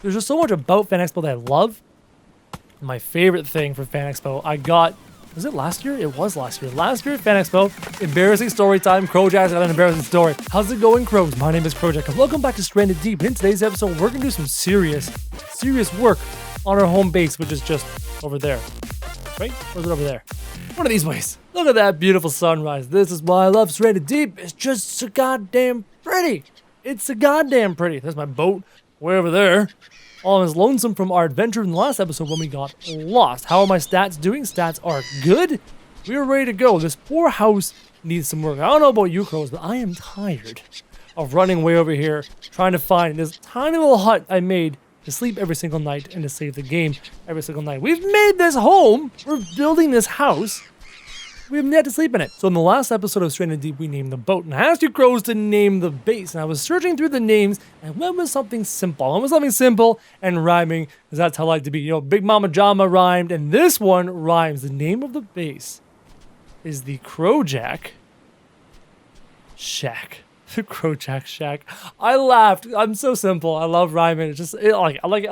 There's just so much about Fan Expo that I love. My favorite thing for Fan Expo, I got, was it last year? It was last year. Last year at Fan Expo, embarrassing story time. Krojak's got an embarrassing story. How's it going, Crows? My name is Krojak, and welcome back to Stranded Deep. In today's episode, we're gonna do some serious work on our home base, which is just over there. Right? Or is it over there? One of these ways. Look at that beautiful sunrise. This is why I love Stranded Deep. It's just so goddamn pretty. It's so goddamn pretty. There's my boat way over there. All I was lonesome from our adventure in the last episode when we got lost. How are my stats doing? Stats are good. We are ready to go. This poor house needs some work. I don't know about you, Crows, but I am tired of running way over here, trying to find this tiny little hut I made to sleep every single night and to save the game every single night. We've made this home. We're building this house. We have yet to sleep in it. So in the last episode of Stranded Deep, we named the boat. And I asked you Crows to name the base. And I was searching through the names and I went with something simple. I went with something simple and rhyming, because that's how I like to be. You know, Big Mama Jama rhymed, and this one rhymes. The name of the base is the Krojak Shack. The Krojak Shack. I laughed. I'm so simple. I love rhyming. It's just, I like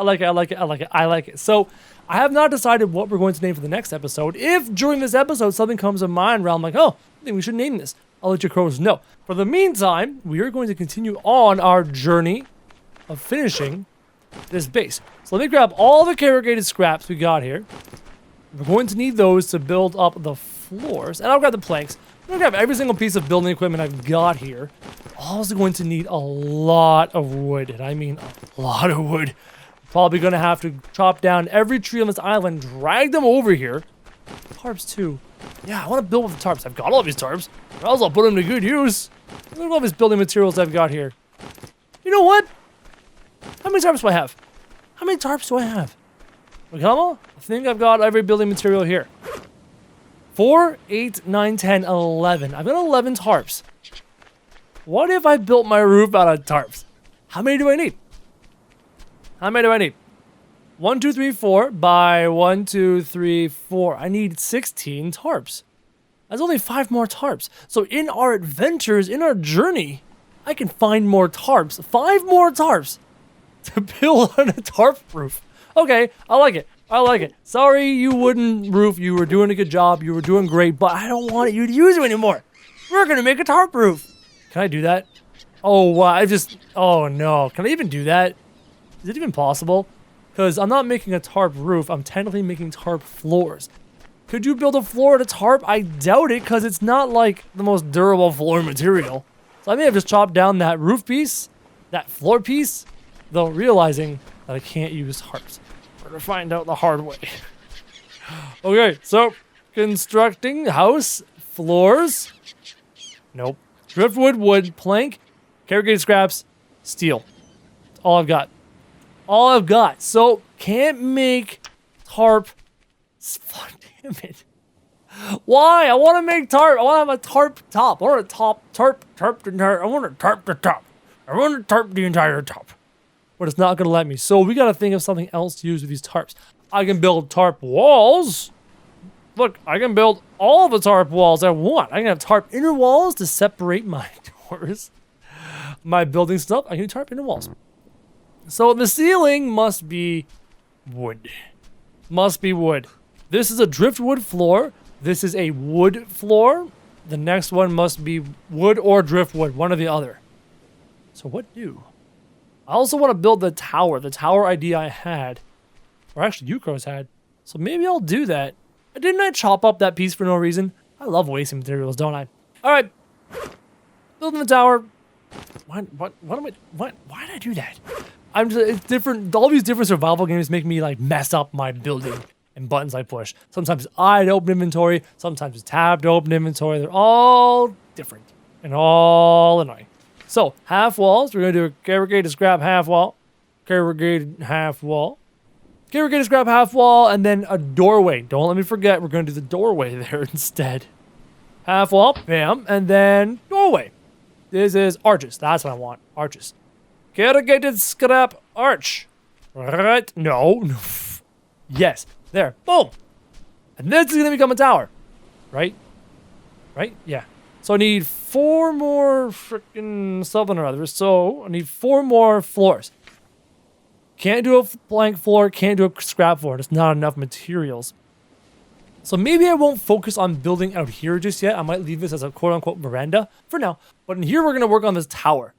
it. So I have not decided what we're going to name for the next episode. If during this episode something comes to mind where I'm like, oh, I think we should name this, I'll let you Crows know. For the meantime, we are going to continue on our journey of finishing this base. So let me grab all the corrugated scraps we got here. We're going to need those to build up the floors. And I'll grab the planks. I'm going to grab every single piece of building equipment I've got here. Also going to need a lot of wood. And I mean a lot of wood. Probably going to have to chop down every tree on this island, drag them over here. Tarps too. Yeah, I want to build with the tarps. I've got all these tarps, or else I'll put them to good use. Look at all these building materials I've got here. You know what? How many tarps do I have? How many tarps do I have? I think I've got every building material here. 4, 8, 9, 10, 11. I've got 11 tarps. What if I built my roof out of tarps? How many do I need? How many do I need? 1, 2, 3, 4 by 1, 2, 3, 4. I need 16 tarps. That's only 5 more tarps. So in our adventures, in our journey, I can find more tarps. 5 more tarps to build on a tarp roof. Okay, I like it. I like it. Sorry, you wooden roof. You were doing a good job. You were doing great, but I don't want you to use it anymore. We're going to make a tarp roof. Can I do that? Oh, wow. Oh, no. Can I even do that? Is it even possible? Because I'm not making a tarp roof. I'm technically making tarp floors. Could you build a floor at a tarp? I doubt it, because it's not like the most durable floor material. So I may have just chopped down that roof piece, that floor piece, though realizing that I can't use tarps. We're going to find out the hard way. Okay, so constructing house, floors. Nope. Driftwood, wood, plank, corrugated scraps, steel. That's all I've got. All I've got. So, can't make tarp. Fuck, damn it. Why? I want to make tarp. I want to have a tarp top. I want a tarp the entire. I want to tarp the top. I want to tarp the entire top. But it's not going to let me. So, we got to think of something else to use with these tarps. I can build tarp walls. Look, I can build all the tarp walls I want. I can have tarp inner walls to separate my doors. My building stuff, I can do tarp inner walls. So the ceiling must be wood. Must be wood. This is a driftwood floor. This is a wood floor. The next one must be wood or driftwood, one or the other. So what do? I also want to build the tower idea I had. Or actually you Crows had. So maybe I'll do that. Didn't I chop up that piece for no reason? I love wasting materials, don't I? Alright. Building the tower. Why did I do that? It's different. All these different survival games make me like mess up my building and buttons I push. Sometimes it's I to open inventory. Sometimes it's tab to open inventory. They're all different and all annoying. So half walls. We're going to do a corrugated scrap half wall. Corrugated half wall. Corrugated scrap half wall, and then a doorway. Don't let me forget, we're going to do the doorway there instead. Half wall, bam, and then doorway. This is arches. That's what I want. Arches. Corrugated scrap arch. Right? No. Yes. There. Boom. And this is going to become a tower. Right? Right? Yeah. So I need 4 more freaking something or other. So I need 4 more floors. Can't do a blank floor, can't do a scrap floor. There's not enough materials. So maybe I won't focus on building out here just yet. I might leave this as a quote-unquote veranda for now. But in here, we're going to work on this tower.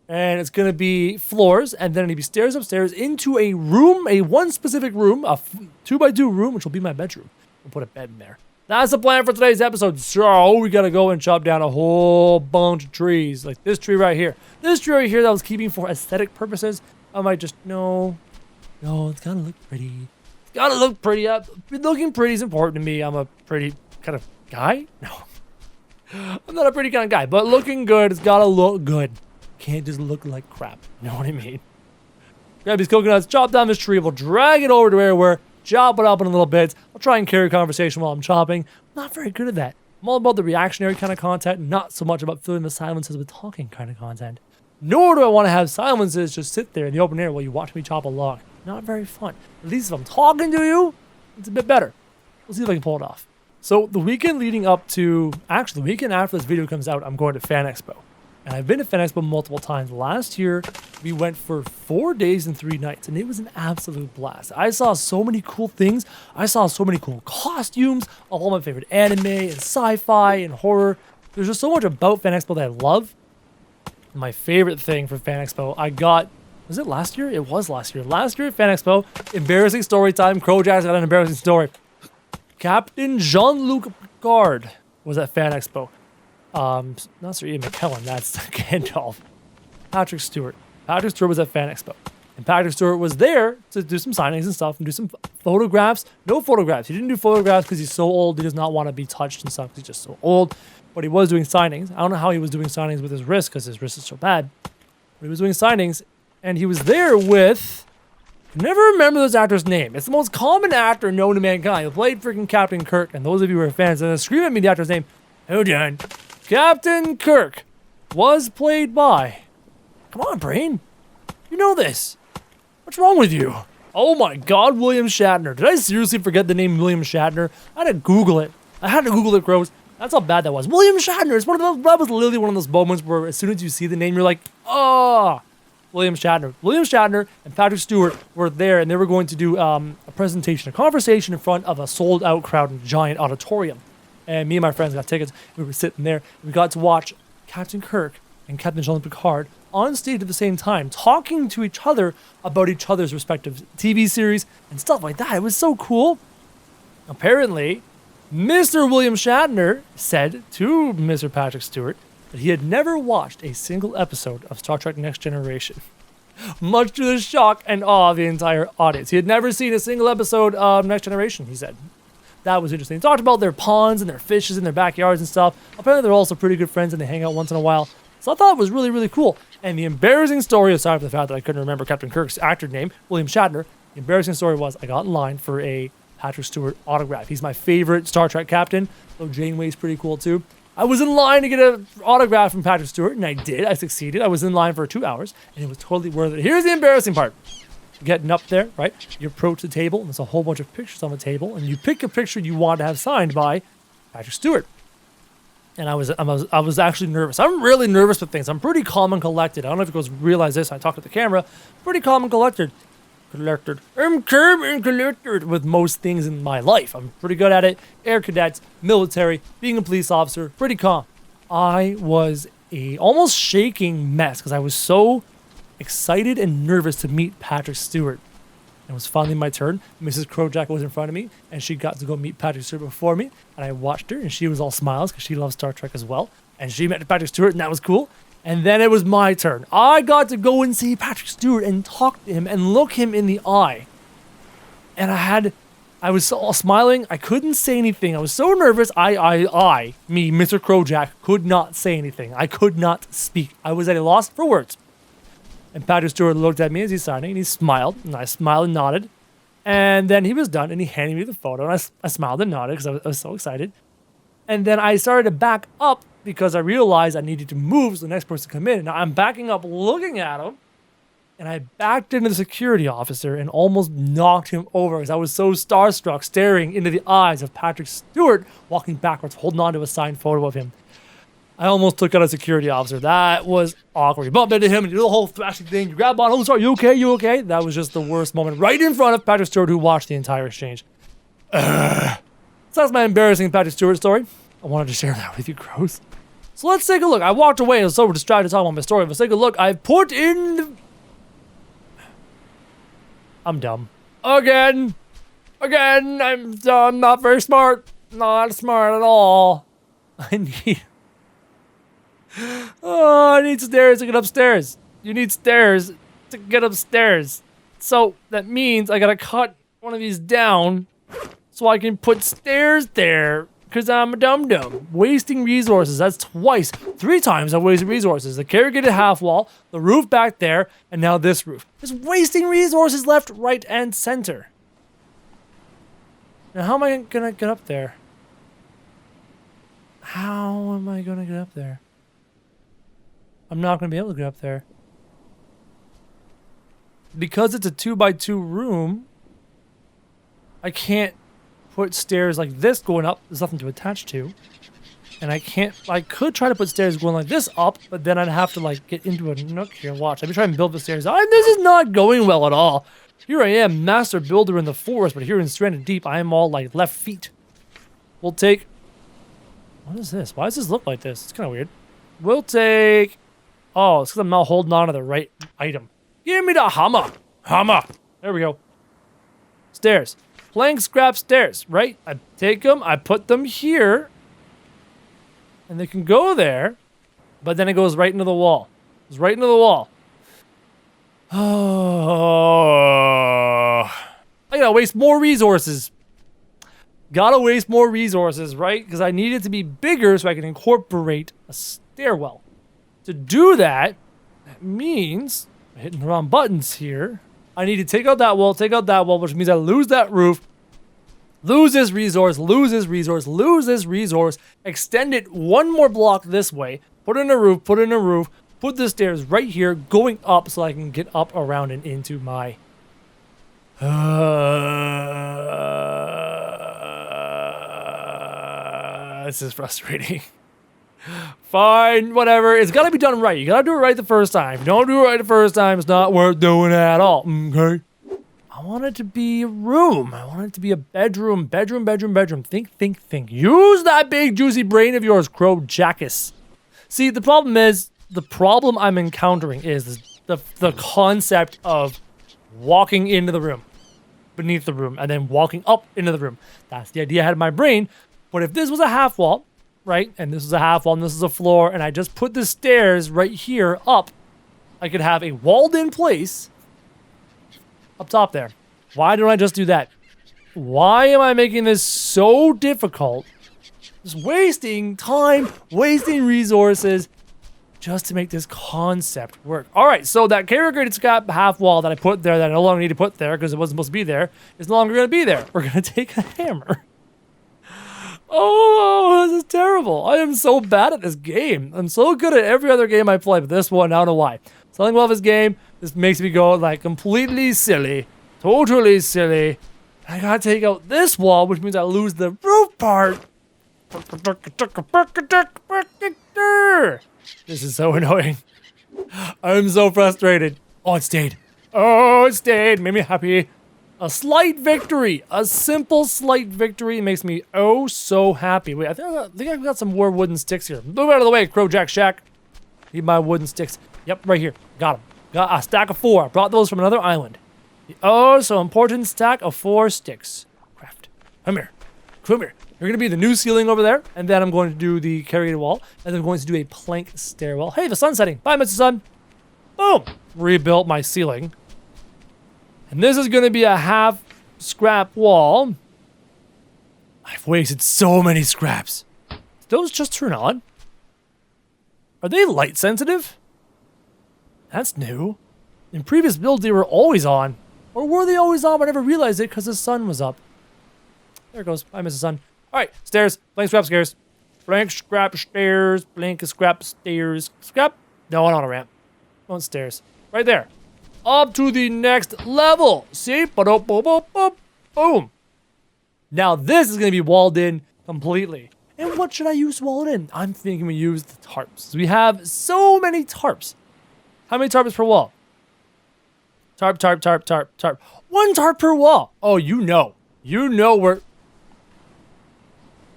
And it's going to be floors, and then it'll be stairs upstairs into a room, one specific room, a 2x2 room, which will be my bedroom. We'll put a bed in there. That's the plan for today's episode. So we got to go and chop down a whole bunch of trees, like this tree right here. This tree right here that I was keeping for aesthetic purposes. I might just, no, it's got to look pretty. It's got to look pretty. Looking pretty is important to me. I'm a pretty kind of guy. No, I'm not a pretty kind of guy, but looking good, it's got to look good. Can't just look like crap. You know what I mean? Grab these coconuts, chop down this tree. We'll drag it over to where we're chop it up in little bits. I'll try and carry a conversation while I'm chopping. I'm not very good at that. I'm all about the reactionary kind of content, not so much about filling the silences with talking kind of content. Nor do I want to have silences just sit there in the open air while you watch me chop a log. Not very fun. At least if I'm talking to you, it's a bit better. We'll see if I can pull it off. So the weekend leading up to, actually the weekend after this video comes out, I'm going to Fan Expo. And I've been to Fan Expo multiple times. Last year, we went for 4 days and 3 nights, and it was an absolute blast. I saw so many cool things. I saw so many cool costumes of all my favorite anime and sci-fi and horror. There's just so much about Fan Expo that I love. My favorite thing for Fan Expo, I got, was it last year? It was last year. Last year at Fan Expo, embarrassing story time. Krojak's got an embarrassing story. Captain Jean-Luc Picard was at Fan Expo. Not Sir Ian McKellen, that's Gandalf. Patrick Stewart. Patrick Stewart was at Fan Expo. And Patrick Stewart was there to do some signings and stuff and do some photographs. No photographs. He didn't do photographs because he's so old. He does not want to be touched and stuff because he's just so old. But he was doing signings. I don't know how he was doing signings with his wrist because his wrist is so bad. But he was doing signings. And he was there with... I never remember this actor's name. It's the most common actor known to mankind. He played freaking Captain Kirk. And those of you who are fans, and scream at me the actor's name. Hold on. Captain Kirk was played by... Come on, brain. You know this. What's wrong with you? Oh my god, William Shatner. Did I seriously forget the name William Shatner? I had to Google it. Crows. That's how bad that was. William Shatner. It's one of those, that was literally one of those moments where as soon as you see the name, you're like, oh, William Shatner. William Shatner and Patrick Stewart were there, and they were going to do a presentation, a conversation in front of a sold-out crowd in a giant auditorium. And me and my friends got tickets. We were sitting there. We got to watch Captain Kirk and Captain Jean-Luc Picard on stage at the same time, talking to each other about each other's respective TV series and stuff like that. It was so cool. Apparently, Mr. William Shatner said to Mr. Patrick Stewart that he had never watched a single episode of Star Trek Next Generation, much to the shock and awe of the entire audience. He had never seen a single episode of Next Generation, he said. That was interesting. He talked about their ponds and their fishes in their backyards and stuff. Apparently, they're also pretty good friends and they hang out once in a while. So I thought it was really, really cool. And the embarrassing story, aside from the fact that I couldn't remember Captain Kirk's actor name, William Shatner, the embarrassing story was I got in line for a Patrick Stewart autograph. He's my favorite Star Trek captain, though Janeway's pretty cool too. I was in line to get an autograph from Patrick Stewart, and I did. I succeeded. I was in line for 2 hours, and it was totally worth it. Here's the embarrassing part. Getting up there, right? You approach the table, and there's a whole bunch of pictures on the table, and you pick a picture you want to have signed by Patrick Stewart. And I was actually nervous. I'm really nervous with things. I'm pretty calm and collected. I don't know if you guys realize this. I talk to the camera. Pretty calm and collected. I'm calm and collected with most things in my life. I'm pretty good at it. Air cadets, military, being a police officer, pretty calm. I was a almost shaking mess because I was so excited and nervous to meet Patrick Stewart. It was finally my turn. Mrs. Krojak was in front of me, and she got to go meet Patrick Stewart before me. And I watched her, and she was all smiles because she loves Star Trek as well. And she met Patrick Stewart, and that was cool. And then it was my turn. I got to go and see Patrick Stewart and talk to him and look him in the eye. And I was so smiling. I couldn't say anything. I was so nervous. Me, Mr. Krojak, could not say anything. I could not speak. I was at a loss for words. And Patrick Stewart looked at me as he's signing, and he smiled, and I smiled and nodded. And then he was done, and he handed me the photo, and I smiled and nodded because I was so excited. And then I started to back up because I realized I needed to move so the next person could come in. Now I'm backing up, looking at him, and I backed into the security officer and almost knocked him over because I was so starstruck, staring into the eyes of Patrick Stewart, walking backwards, holding on to a signed photo of him. I almost took out a security officer. That was awkward. You bumped into him and you do the whole thrashing thing. You grab on, oh, sorry, you okay? You okay? That was just the worst moment right in front of Patrick Stewart, who watched the entire exchange. So that's my embarrassing Patrick Stewart story. I wanted to share that with you, Crows. So let's take a look. I walked away. I was so distracted talking about my story. Let's take a look. I've put in the... I'm dumb. Again, I'm dumb. Not very smart. Not smart at all. I need stairs to get upstairs. You need stairs to get upstairs. So that means I gotta cut one of these down so I can put stairs there. Because I'm a dum-dum. Wasting resources. That's twice. 3 times I've wasted resources. The corrugated half wall, the roof back there, and now this roof. Just wasting resources left, right, and center. Now, how am I gonna get up there? How am I gonna get up there? I'm not gonna be able to get up there. Because it's a 2x2 room, I can't put stairs like this going up. There's nothing to attach to. And I could try to put stairs going like this up, but then I'd have to like get into a nook here. Watch, I've been trying to build the stairs. This is not going well at all. Here I am, master builder in the forest, but here in Stranded Deep, I am all like left feet. We'll take... What is this? Why does this look like this? It's kind of weird. We'll take... Oh, it's because I'm not holding on to the right item. Give me the hammer. Hammer. There we go. Stairs. Plank scrap stairs, right? I take them, I put them here, and they can go there, but then it goes right into the wall. It goes right into the wall. Oh, I gotta waste more resources. Gotta waste more resources, right? Because I need it to be bigger so I can incorporate a stairwell. To do that, that means, I'm hitting the wrong buttons here. I need to take out that wall, which means I lose that roof, lose this resource, extend it one more block this way, put in a roof, put the stairs right here, going up so I can get up, around, and into my... This is frustrating. Fine, whatever. It's gotta be done right. You gotta do it right the first time. If you don't do it right the first time, it's not worth doing at all. Okay? I want it to be a room. I want it to be a bedroom. Think. Use that big juicy brain of yours, Krojak. See, the problem I'm encountering is the concept of walking into the room, beneath the room, and then walking up into the room. That's the idea I had in my brain. But if this was a half wall, right, and this is a half wall, and this is a floor, and I just put the stairs right here up, I could have a walled-in place up top there. Why don't I just do that? Why am I making this so difficult? Just wasting time, wasting resources, just to make this concept work. All right, so that corrugated scrap half wall that I put there that I no longer need to put there because it wasn't supposed to be there is no longer going to be there. We're going to take a hammer. Oh, this is terrible. I am so bad at this game. I'm so good at every other game I play, but this one, I don't know why. Something about this game, this makes me go like completely silly. Totally silly. I gotta take out this wall, which means I lose the roof part. This is so annoying. I'm so frustrated. Oh, it stayed. Oh, it stayed. Made me happy. A slight victory. A simple slight victory makes me oh so happy. Wait, I think I've got some more wooden sticks here. Move out of the way, Krojak Shack. Need my wooden sticks. Yep, right here. Got them. Got a stack of 4. I brought those from another island. The oh so important stack of 4 sticks. Craft. Come here. Come here. You're going to be the new ceiling over there. And then I'm going to do the corrugated wall. And then I'm going to do a plank stairwell. Hey, the sun's setting. Bye, Mr. Sun. Boom. Rebuilt my ceiling. And this is going to be a half scrap wall. I've wasted so many scraps. Did those just turn on? Are they light sensitive? That's new. In previous builds, they were always on. Or were they always on but I never realized it because the sun was up? There it goes. Bye, Mrs. Sun. All right, stairs. Blank scrap stairs. Blank scrap stairs. Blank scrap stairs. Scrap. No, I don't want a ramp. I want stairs. Right there. Up to the next level. See? Boom. Now this is going to be walled in completely. And what should I use to wall it in? I'm thinking we use the tarps. We have so many tarps. How many tarps per wall? Tarp. One tarp per wall. Oh, you know. You know where...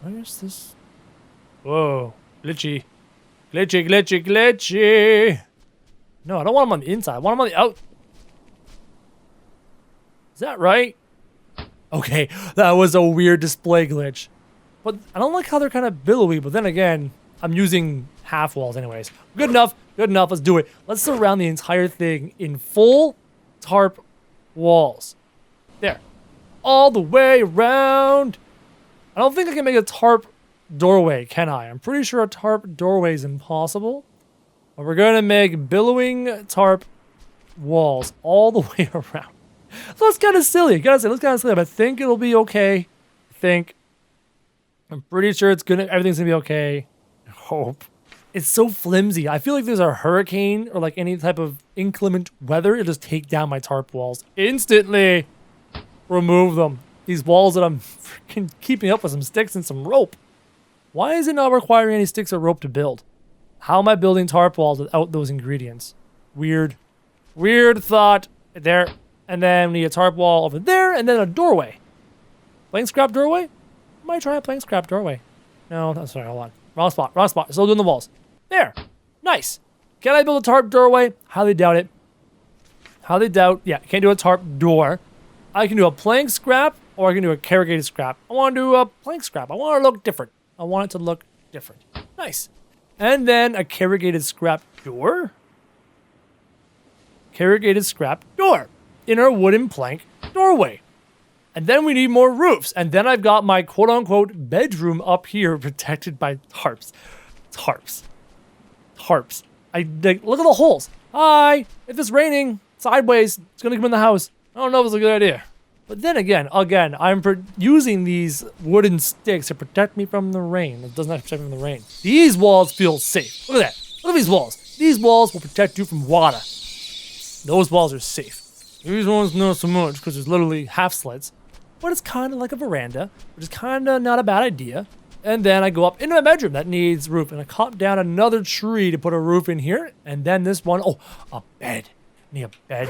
Where's this? Whoa. Glitchy. Glitchy. No, I don't want them on the inside. I want them on the out. Is that right? Okay, that was a weird display glitch. But I don't like how they're kind of billowy, but then again, I'm using half walls anyways. Good enough, let's do it. Let's surround the entire thing in full tarp walls. There. All the way around. I don't think I can make a tarp doorway, can I? I'm pretty sure a tarp doorway is impossible. But we're going to make billowing tarp walls all the way around. So that's kind of silly. Gotta say, that's kind of silly, but I think it'll be okay. I'm pretty sure everything's gonna be okay. I hope. It's so flimsy. I feel like there's a hurricane or like any type of inclement weather, it'll just take down my tarp walls instantly. Remove them. These walls that I'm freaking keeping up with some sticks and some rope. Why is it not requiring any sticks or rope to build? How am I building tarp walls without those ingredients? Weird thought. There. And then we need a tarp wall over there, and then a doorway. Plank scrap doorway? I might try a plank scrap doorway. No, that's sorry, hold on. Wrong spot. Still doing the walls. There. Nice. Can I build a tarp doorway? Highly doubt it. Yeah, can't do a tarp door. I can do a plank scrap, or I can do a corrugated scrap. I want to do a plank scrap. I want it to look different. Nice. And then a corrugated scrap door. Inner wooden plank doorway. And then we need more roofs. And then I've got my quote-unquote bedroom up here protected by tarps. Look at the holes. Hi. If it's raining sideways, it's going to come in the house. I don't know if it's a good idea. But then again, I'm using these wooden sticks to protect me from the rain. It does not protect me from the rain. These walls feel safe. Look at that. Look at these walls. These walls will protect you from water. Those walls are safe. These ones not so much because there's literally half slits. But it's kind of like a veranda, which is kind of not a bad idea. And then I go up into my bedroom that needs roof. And I cut down another tree to put a roof in here. And then this one, a bed. I need a bed.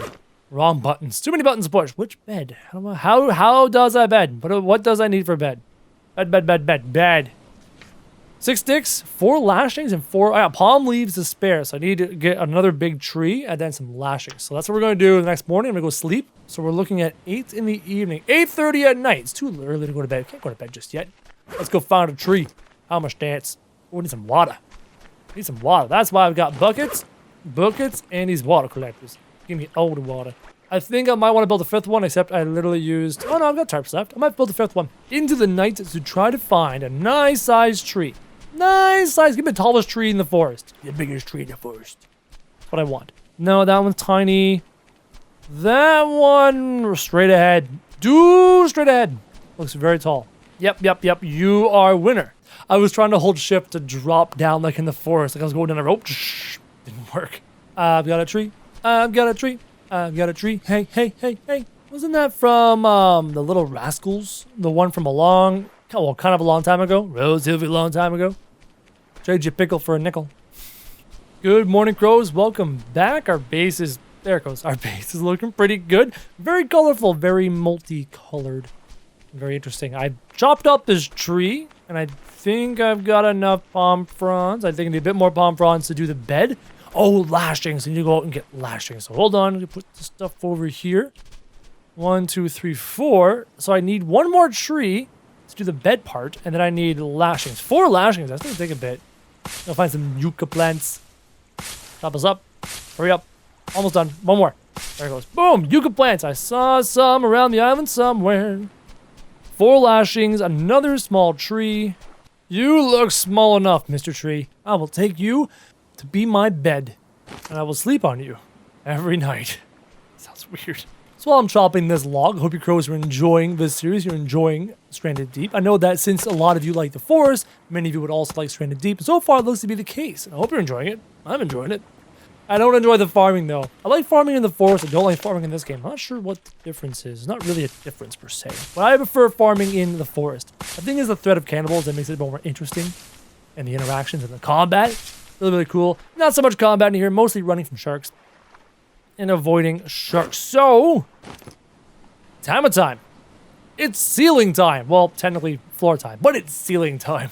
Wrong buttons. Too many buttons to push. Which bed? How does I bed? What does I need for bed? Bed. 6 sticks, 4 lashings, and 4 palm leaves to spare. So I need to get another big tree and then some lashings. So that's what we're going to do the next morning. I'm going to go sleep. So we're looking at 8 in the evening. 8:30 at night. It's too early to go to bed. Can't go to bed just yet. Let's go find a tree. How much dance? We need some water. That's why I've got buckets, and these water collectors. Give me all the water. I think I might want to build a 5th one, except I literally used... Oh, no, I've got tarps left. I might build a 5th one. Into the night to try to find a nice-sized tree. Nice size. Give me the tallest tree in the forest. The biggest tree in the forest. That's what I want. No, that one's tiny. That one straight ahead. Straight ahead. Looks very tall. Yep. You are winner. I was trying to hold shift to drop down like in the forest. Like I was going down a rope. Didn't work. I've got a tree. Hey. Wasn't that from the Little Rascals? The one from kind of a long time ago. Relatively long time ago. Trade your pickle for a nickel. Good morning, crows. Welcome back. Our base is looking pretty good. Very colorful, very multicolored. Very interesting. I chopped up this tree, and I think I've got enough palm fronds. I think I need a bit more palm fronds to do the bed. Oh, lashings. I need to go out and get lashings. So hold on. Let me put this stuff over here. 1, 2, 3, 4. So I need one more tree to do the bed part, and then I need lashings. 4 lashings. That's going to take a bit. I'll find some yucca plants. Chop us up. Hurry up. Almost done. One more. There it goes. Boom! Yucca plants. I saw some around the island somewhere. 4 lashings. Another small tree. You look small enough, Mr. Tree. I will take you to be my bed, and I will sleep on you every night. Sounds weird. So while I'm chopping this log, I hope you crows are enjoying this series. You're enjoying Stranded Deep. I know that since a lot of you like the forest, many of you would also like Stranded Deep. So far, it looks to be the case. And I hope you're enjoying it. I'm enjoying it. I don't enjoy the farming though. I like farming in the forest. I don't like farming in this game. I'm not sure what the difference is. It's not really a difference per se. But I prefer farming in the forest. I think it's the threat of cannibals that makes it more interesting. And the interactions and the combat. Really, really cool. Not so much combat in here. Mostly running from sharks. And avoiding sharks. So, time. It's ceiling time. Well, technically floor time. But it's ceiling time.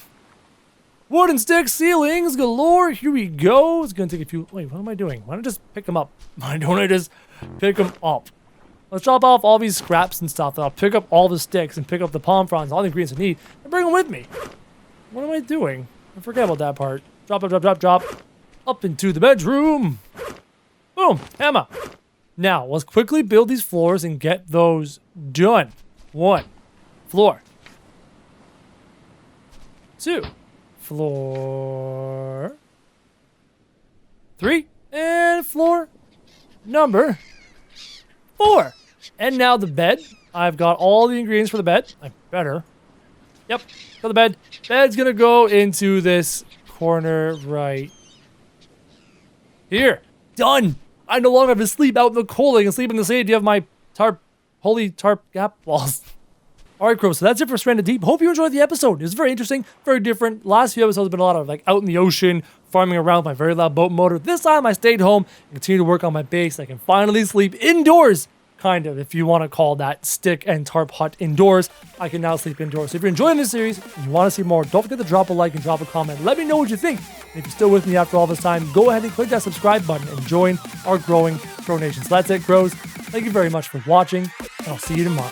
Wooden stick ceilings galore. Here we go. It's going to take a few... Wait, what am I doing? Why don't I just pick them up? Why don't I just pick them up? Let's drop off all these scraps and stuff. Then I'll pick up all the sticks and pick up the palm fronds, all the ingredients I need, and bring them with me. What am I doing? I forget about that part. Drop. Up into the bedroom. Boom. Hammer. Now, let's quickly build these floors and get those done. 1. Floor. 2. Floor 3 and floor number 4. And now the bed. I've got all the ingredients for the bed. I better. Yep, got the bed. Bed's gonna go into this corner right here. Done. I no longer have to sleep out in the cold. I can sleep in the safety of my holy tarp gap walls. Alright, Crow, so that's it for Stranded Deep. Hope you enjoyed the episode. It was very interesting, very different. Last few episodes have been a lot of like out in the ocean, farming around with my very loud boat motor. This time I stayed home and continued to work on my base. I can finally sleep indoors, kind of, if you want to call that stick and tarp hut indoors. I can now sleep indoors. So if you're enjoying this series and you want to see more, don't forget to drop a like and drop a comment. Let me know what you think. And if you're still with me after all this time, go ahead and click that subscribe button and join our growing Crow Nation. So that's it, Crows. Thank you very much for watching, and I'll see you tomorrow.